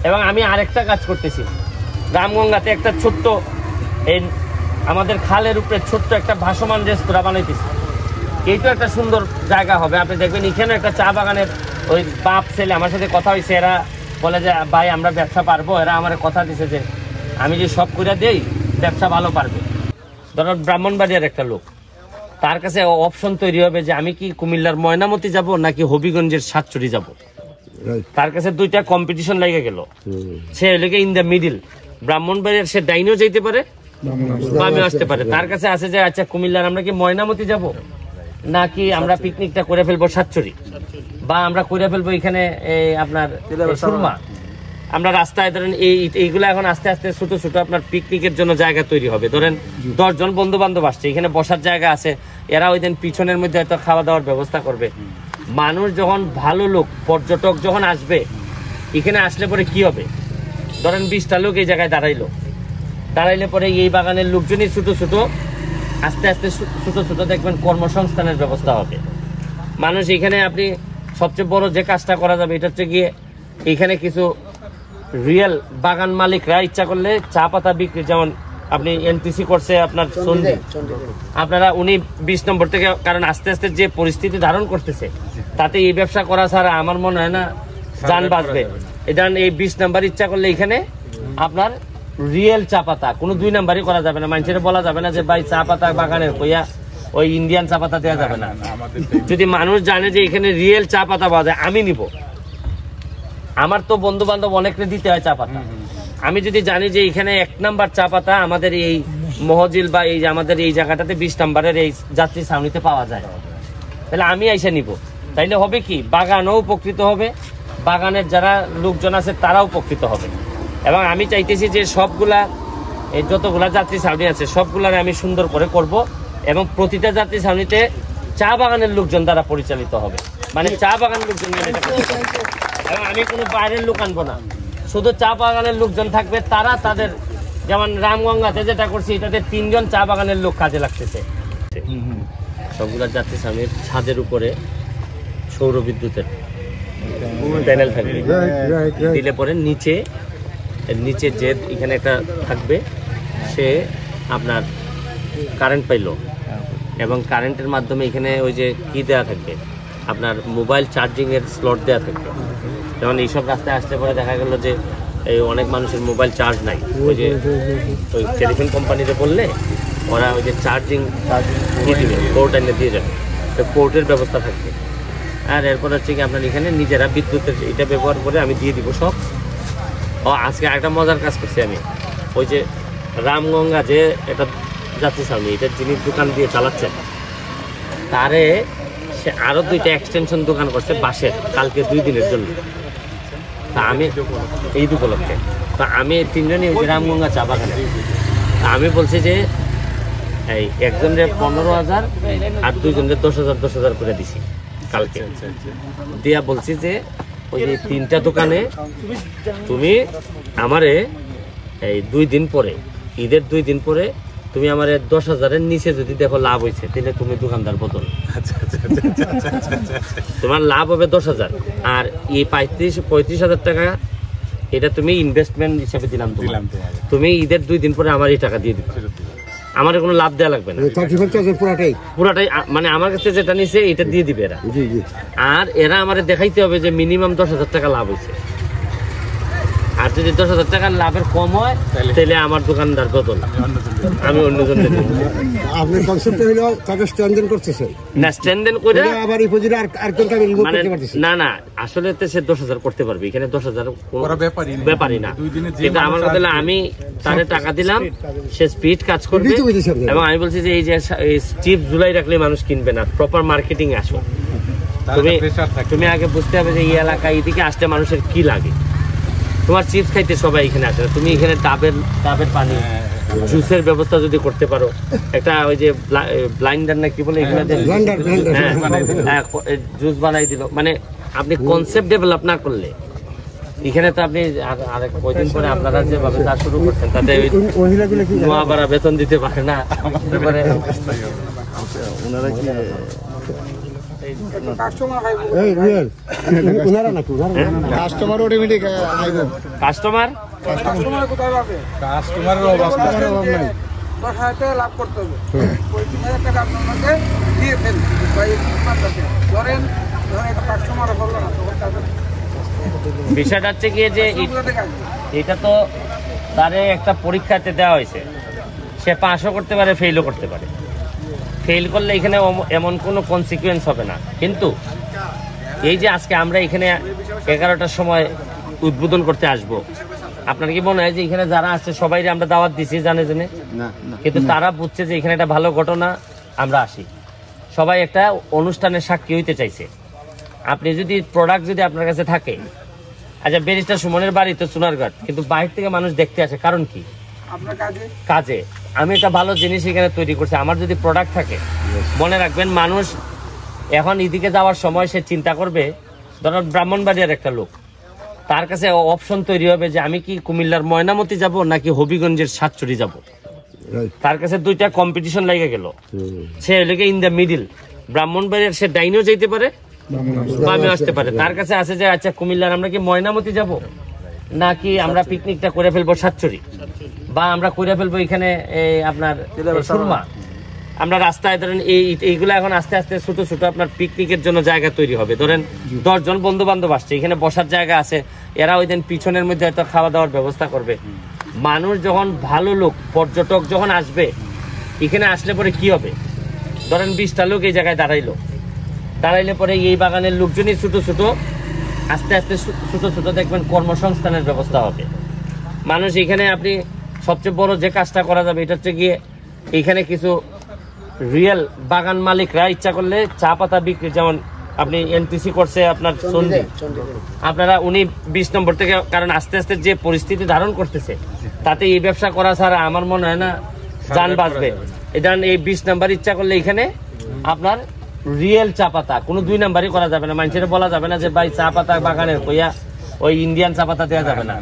এবং আমি আরেকটা কাজ করতেছি, রামগঙ্গাতে একটা ছোট্ট এই আমাদের খালের উপরে ছোট্ট একটা ভাসমান রেস্তোরাঁ বানাইতেছি। এইটা একটা সুন্দর জায়গা হবে। আপনি দেখবেন এখানে একটা চা বাগানের ওই বাপ ছেলে আমার সাথে কথা হয়েছে, এরা বলে যে ভাই আমরা ব্যবসা পারবো। এরা আমার কথা দিছে যে আমি যে সব করে দেই ব্যবসা ভালো পারবে। ধরো ব্রাহ্মণবাড়িয়ার একটা লোক, তার কাছে অপশন তৈরি হবে যে আমি কি কুমিল্লার ময়নামতি যাব নাকি হবিগঞ্জের সাতচুরি যাব। তার কাছে দুইটা কম্পিটিশন লেগে গেল। সে লেগে ইন দ্য মিডিল, ব্রাহ্মণবাড়িয়ার সে ডাইনেও যেতে পারে বামে আসতে পারে। তার কাছে আছে যে আচ্ছা কুমিল্লার আমরা কি ময়নামতি যাব নাকি আমরা পিকনিকটা করে ফেলবো সাতচুরি, বা আমরা করে ফেলবো এখানে আপনার সুরমা। আমরা রাস্তায় ধরেন এইগুলো এখন আস্তে আস্তে ছোট ছোট আপনার পিকনিকের জন্য জায়গা তৈরি হবে। ধরেন 10 জন বন্ধু বান্ধব আসছে, এখানে বসার জায়গা আছে, এরা ওই দিন পিছনের মধ্যে হয়তো খাওয়া দাওয়ার ব্যবস্থা করবে। মানুষ যখন ভালো লোক পর্যটক যখন আসবে এখানে আসলে পরে কি হবে, ধরেন 20টা লোক এই জায়গায় দাঁড়াইলে পরে এই বাগানের লোকজনই ছোট ছোট আস্তে আস্তে ছোট ছোট দেখবেন কর্মসংস্থানের ব্যবস্থা হবে। মানুষ এখানে আপনি সবচেয়ে বড় যে কাজটা করা যাবে এটা হচ্ছে গিয়ে এখানে কিছু রিয়েল বাগান মালিকরা ইচ্ছা করলে চা পাতা বিক্রি, যেমন আপনি এনটিসি করছে আপনার সন্ধি, আপনারা উনি 20 নম্বর থেকে, কারণ আস্তে আস্তে যে পরিস্থিতি ধারণ করতেছে তাতে এই ব্যবসা করা ছাড়া আমার মনে হয় না যান বাঁচবে। এটা এই 20 নাম্বার ইচ্ছা করলে এখানে আপনার রিয়েল চা পাতা কোনো 2 নাম্বারই করা যাবে না। মানুষের বলা যাবে না যে ভাই চা পাতা বাগানের কইয়া ওই ইন্ডিয়ান চা পাতা দেওয়া যাবে না। যদি মানুষ জানে যে এখানে রিয়েল চা পাতা পাওয়া যায়, আমি নিব। আমার তো বন্ধু বান্ধব অনেককে দিতে হয় চা পাতা। আমি যদি জানি যে এখানে 1 নাম্বার চা পাতা আমাদের এই মহজিল বা এই আমাদের এই জায়গাটাতে 20 নাম্বারের এই যাত্রী ছাউনিতে পাওয়া যায়, তাহলে আমি আইসা নিব। তাইলে হবে কি, বাগানও উপকৃত হবে, বাগানের যারা লোকজন আছে তারাও উপকৃত হবে। এবং আমি চাইতেছি যে সবগুলা এই যতগুলা যাত্রী ছাউনি আছে সবগুলার আমি সুন্দর করে করব, এবং প্রতিটা যাত্রী ছাউনিতে চা বাগানের লোকজন দ্বারা পরিচালিত হবে, মানে চা বাগানের লোকজন। এবং আমি কোনো বাইরের লোক আনবো না, শুধু চা বাগানের লোকজন থাকবে। তারা তাদের, যেমন রামগঙ্গাতে যেটা করছি এটাতে 3 জন চা বাগানের লোক কাজে লাগতেছে। সবগুলা যাত্রী ছাউনির ছাদের উপরে সৌর বিদ্যুতের প্যানেল থাকবে, দিলে পরে নিচে যে এখানে একটা থাকবে সে আপনার কারেন্ট পাইলো, এবং কারেন্টের মাধ্যমে এখানে ওই যে কি দেওয়া থাকবে আপনার মোবাইল চার্জিং এর স্লট দেওয়া থাকবে। যেমন এইসব রাস্তায় আসতে পরে দেখা গেল যে এই অনেক মানুষের মোবাইল চার্জ নাই, ওই যে ওই টেলিফোন কোম্পানিতে বললে ওরা ওই যে চার্জিং দিয়ে দিবে, পোর্ট এনে দিয়ে যাবে, তো পোর্টের ব্যবস্থা থাকবে। আর এরপর হচ্ছে কি আপনার এখানে নিজেরা বিদ্যুতের এটা ব্যবহার করে আমি দিয়ে দিব সব। ও আজকে একটা মজার কাজ করছি আমি, ওই যে রামগঙ্গা যে এটা যাত্রী ছাউনি, এটা যিনি দোকান দিয়ে চালাচ্ছেন তারে সে আরো 2টা এক্সটেনশন দোকান করছে বাঁশের, কালকে 2 দিনের জন্য। তা আমি এই উপলক্ষে তা আমি 3 জনই ওই রামগঙ্গা চা বাগানে, আমি বলছি যে এই একজনের 15,000 আর 2 জনের 10,000 করে দিছি কালকে দিয়া। বলছি যে ওই যে 3টা দোকানে তুমি আমারে এই 2 দিন পরে, ঈদের 2 দিন পরে তুমি আমার 10,000-এর নিচে যদি দেখো লাভ হয়েছে তাহলে তুমি দোকানদার বদল। তোমার লাভ হবে 10,000, আর এই 35,000 টাকা এটা তুমি ইনভেস্টমেন্ট হিসেবে দিলাম। তুমি ঈদের 2 দিন পরে আমার এই টাকা দিয়ে দিবে, আমার কোনো লাভ দেওয়া লাগবে না, পুরাটাই মানে আমার কাছে যেটা নিছে এটা দিয়ে দিবে এরা। আর এরা আমার দেখাইতে হবে যে মিনিমাম 10,000 টাকা লাভ হয়েছে। আর যদি 10,000 টাকার লাভের কম হয় তাহলে আমার দোকানদার বদল, আমি অন্যজন আপনার কনসেপ্ট হলো তাকে স্ট্যান্ডেন করতেছে না, স্ট্যান্ডেন করে আবার এই পজিশনে আরেকজন কামে রিমুভ করতে পারতেছে না আসলে তো সে 10,000 করতে পারবে, এখানে 10,000 ব্যাপারই না। কিন্তু আমার কথা হলো আমি তারে টাকা দিলাম, সে স্পিড কাজ করবে। এবং আমি বলছি যে এই যে চিপ ঝুলাই রাখলে মানুষ কিনবে না, প্রপার মার্কেটিং আসো। তুমি আগে বুঝতে হবে যে এই এলাকায় এদিকে আসতে মানুষের কি লাগে। তোমার চিপস খাইতে সবাই এখানে আসে না, তুমি এখানে ডাবের পানি জুসের ব্যবস্থা যদি করতে পারো, একটা ওই যে ব্লাইন্ডার না কি বলে এখানে জুস বানাই দিল, মানে আপনি কনসেপ্ট ডেভেলপ না করলে এখানে তো আপনি আরেক কয়দিন পরে আপনারা যেভাবে কাজ শুরু করছেন তাতে নোয়া বাড়া বেতন দিতে পারে না। ওনারা কি এই রিয়েল উনারা নাকি কাস্টমার অটোমেটিক আইব কাস্টমার কাস্টমারের অভাব নাই 10,000 টাকা লাভ করতে হবে 35,000 টাকা আপনার মধ্যে দিয়ে ফেলবেন বা এই মাত্রাতে ধরেন একটা কাস্টমার হলো না তখন তাদের বিষয়টা হচ্ছে গিয়ে যে এটা তো তারে একটা পরীক্ষাতে দেওয়া হয়েছে, সে পাসও করতে পারে ফেলও করতে পারে। ফেল করলে এখানে এমন কোনো কনসিকুয়েন্স হবে না। কিন্তু এই যে আজকে আমরা এখানে 11টার সময় উদ্বোধন করতে আসব, আপনার কি মনে হয় যে এখানে যারা আসছে সবাই আমরা দাওয়াত দিছি জানে জেনে? কিন্তু তারা বুঝছে যে এখানে একটা ভালো ঘটনা, আমরা আসি। সবাই একটা অনুষ্ঠানের সাক্ষী হইতে চাইছে। আপনি যদি প্রোডাক্ট যদি আপনার কাছে থাকে, আচ্ছা ব্যারিস্টার সুমনের বাড়ি তো সোনারঘাট, কিন্তু বাইরে থেকে মানুষ দেখতে আসে কারণ কি? আপনার কাজে। আমি একটা ভালো জিনিস এখানে তৈরি করছি, আমার যদি প্রোডাক্ট থাকে, মনে রাখবেন মানুষ এখন এদিকে যাওয়ার সময় সে চিন্তা করবে, ধরো ব্রাহ্মণবাড়িয়ার একটা লোক, তার কাছে অপশন তৈরি হবে যে আমি কি কুমিল্লার ময়নামতি যাব নাকি হবিগঞ্জের সাতচুরি যাব। তার কাছে দুইটা কম্পিটিশন লেগে গেল, সে হইলে ইন দ্য মিডিল। ব্রাহ্মণবাড়িয়ার সে ডাইনেও যেতে পারে, বামে আসতে পারে। তার কাছে আছে যে আচ্ছা কুমিল্লার আমরা কি ময়নামতি যাব নাকি আমরা পিকনিকটা করে ফেলবো সাতচুরি, বা আমরা করে ফেলবো এখানে আপনার সুরমা। আমরা রাস্তায় ধরেন এইগুলো এখন আস্তে আস্তে ছোট ছোট আপনার পিকনিকের জন্য জায়গা তৈরি হবে। ধরেন 10 জন বন্ধু বান্ধব আসছে, এখানে বসার জায়গা আছে, এরা ওই দিন পিছনের মধ্যে হয়তো খাওয়া দাওয়ার ব্যবস্থা করবে। মানুষ যখন ভালো লোক পর্যটক যখন আসবে, এখানে আসলে পরে কি হবে, ধরেন 20টা লোক এই জায়গায় দাঁড়াইলে পরে এই বাগানের লোকজনই ছোট ছোট আস্তে আস্তে ছোট ছোট দেখবেন কর্মসংস্থানের ব্যবস্থা হবে। মানুষ এখানে আপনি সবচেয়ে বড় যে কাজটা করা যাবে এটা হচ্ছে গিয়ে এখানে কিছু রিয়েল বাগান মালিকরা ইচ্ছা করলে চা পাতা বিক্রি, যেমন আপনি এনটিসি করছে আপনার সন্ধি, আপনারা উনি 20 নম্বর থেকে, কারণ আস্তে আস্তে যে পরিস্থিতি ধারণ করতেছে তাতে এই ব্যবসা করা ছাড়া আমার মনে হয় না যান বাঁচবে। এটা এই 20 নাম্বার ইচ্ছা করলে এখানে আপনার রিয়েল চা পাতা কোনো 2 নাম্বারই করা যাবে না। মানুষের বলা যাবে না যে ভাই চা পাতা বাগানের কইয়া ওই ইন্ডিয়ান চা পাতা দেওয়া যাবে না।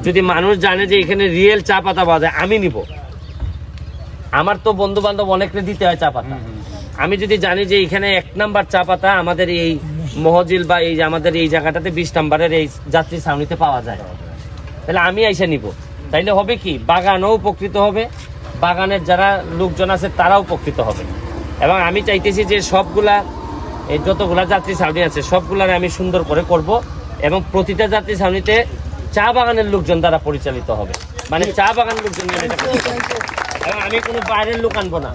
যদি মানুষ জানে যে এখানে রিয়েল চা পাতা পাওয়া যায়, আমি নিব। আমার তো বন্ধু বান্ধব অনেককে দিতে হয় চা পাতা। আমি যদি জানি যে এখানে 1 নাম্বার চা পাতা আমাদের এই মহজিল বা এই আমাদের এই জায়গাটাতে 20 নাম্বারের এই যাত্রী ছাউনিতে পাওয়া যায়, তাহলে আমি এসে নিব। তাইলে হবে কি, বাগানও উপকৃত হবে, বাগানের যারা লোকজন আছে তারাও উপকৃত হবে। এবং আমি চাইতেছি যে সবগুলা এই যতগুলা যাত্রী ছাউনি আছে সবগুলার আমি সুন্দর করে করব, এবং প্রতিটা যাত্রী ছাউনিতে চা বাগানের লোকজন দ্বারা পরিচালিত হবে, মানে চা বাগান লোকজন। এবং আমি কোনো বাইরের লোক আনবো না,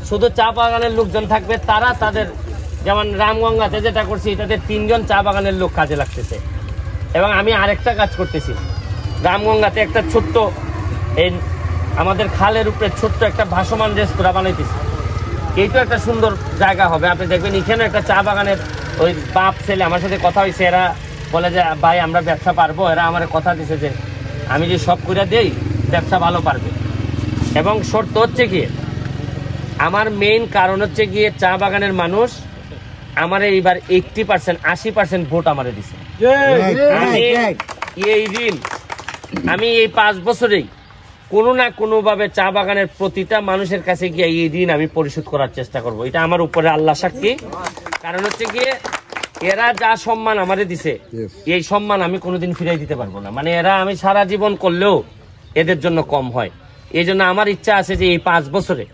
শুধু চা বাগানের লোকজন থাকবে। তারা তাদের, যেমন রামগঙ্গাতে যেটা করছি, এটাতে 3 জন চা বাগানের লোক কাজে লাগতেছে। এবং আমি আরেকটা কাজ করতেছি, রামগঙ্গাতে একটা ছোট্ট এই আমাদের খালের উপরে ছোট্ট একটা ভাসমান রেস্তোরাঁ বানাইতেছি। এইটা একটা সুন্দর জায়গা হবে। আপনি দেখবেন এখানে একটা চা বাগানের ওই বাপ ছেলে আমার সাথে কথা হয়েছে, এরা বলে যে ভাই আমরা ব্যবসা পারবো। এরা আমার কথা দিছে যে আমি যে সব করে দেই ব্যবসা ভালো পারবে। এবং শর্ত হচ্ছে গিয়ে, আমার মেইন কারণ হচ্ছে গিয়ে চা বাগানের মানুষ আমার এইবার 80% 80% ভোট আমারে দিছে। এই ঋণ আমি এই 5 বছরেই কোনো না কোনোভাবে চা বাগানের প্রতিটা মানুষের কাছে গিয়ে এই ঋণ আমি পরিশোধ করার চেষ্টা করব। এটা আমার উপরে আল্লাহ সাক্ষী। কারণ হচ্ছে গিয়ে এরা যা সম্মান আমারে দিছে, এই সম্মান আমি কোনোদিন ফিরাই দিতে পারবো না। মানে এরা আমি সারা জীবন করলেও এদের জন্য কম হয়। এই জন্য আমার ইচ্ছা আছে যে এই 5 বছরে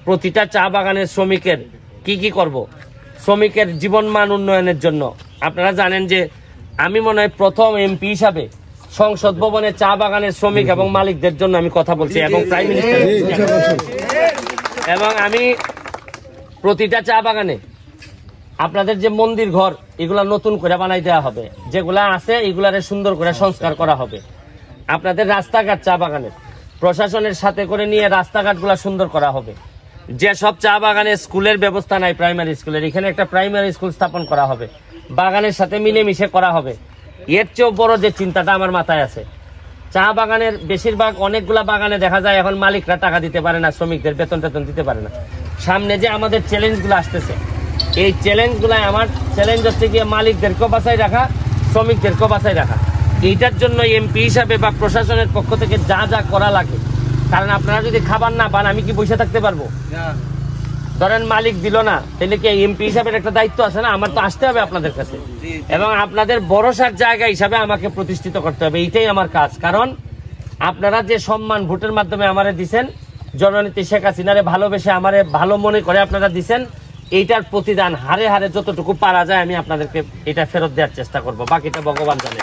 প্রতিটা চা বাগানের শ্রমিকের কি করব, শ্রমিকের জীবন মান উন্নয়নের জন্য। আপনারা জানেন যে আমি মনে হয় প্রথম এমপি হিসাবে সংসদ ভবনে চা বাগানের শ্রমিক এবং মালিকদের জন্য আমি কথা বলছি, এবং প্রাইম মিনিস্টার। এবং আমি প্রতিটা চা বাগানে আপনাদের যে মন্দির ঘর এগুলা নতুন করে বানাই দেওয়া হবে, যেগুলা আছে এগুলারে সুন্দর করে সংস্কার করা হবে। আপনাদের রাস্তাঘাট চা বাগানের প্রশাসনের সাথে করে নিয়ে রাস্তাঘাটগুলা সুন্দর করা হবে। যে সব চা বাগানে স্কুলের ব্যবস্থা নাই, প্রাইমারি স্কুলের, এখানে একটা প্রাইমারি স্কুল স্থাপন করা হবে, বাগানের সাথে মিলেমিশে করা হবে। এর চেয়েও বড় যে চিন্তাটা আমার মাথায় আছে, চা বাগানের বেশিরভাগ অনেকগুলা বাগানে দেখা যায় এখন মালিকরা টাকা দিতে পারে না, শ্রমিকদের বেতন টেতন দিতে পারে না। সামনে যে আমাদের চ্যালেঞ্জগুলো আসতেছে, এই চ্যালেঞ্জগুলাই আমার চ্যালেঞ্জ হচ্ছে গিয়ে মালিকদেরকেও বাঁচাই রাখা, শ্রমিকদেরকেও বাঁচাই রাখা। এইটার জন্য এমপি হিসাবে বা প্রশাসনের পক্ষ থেকে যা যা করা লাগে, কারণ আপনারা যদি খাবার না পান আমি কি বসে থাকতে পারবো? ধরেন মালিক দিল না, তাহলে কি এমপি হিসাবে একটা দায়িত্ব আছে না, আমার তো আসতে হবে আপনাদের কাছে এবং আপনাদের ভরসার জায়গা হিসাবে আমাকে প্রতিষ্ঠিত করতে হবে, এইটাই আমার কাজ। কারণ আপনারা যে সম্মান ভোটের মাধ্যমে আমারে দিছেন, জননেত্রী শেখ হাসিনারে ভালোবেসে আমারে ভালো মনে করে আপনারা দিছেন, এইটার প্রতিদান হারে হারে যতটুকু পারা যায় আমি আপনাদেরকে এটা ফেরত দেওয়ার চেষ্টা করব, বাকিটা ভগবান জানে।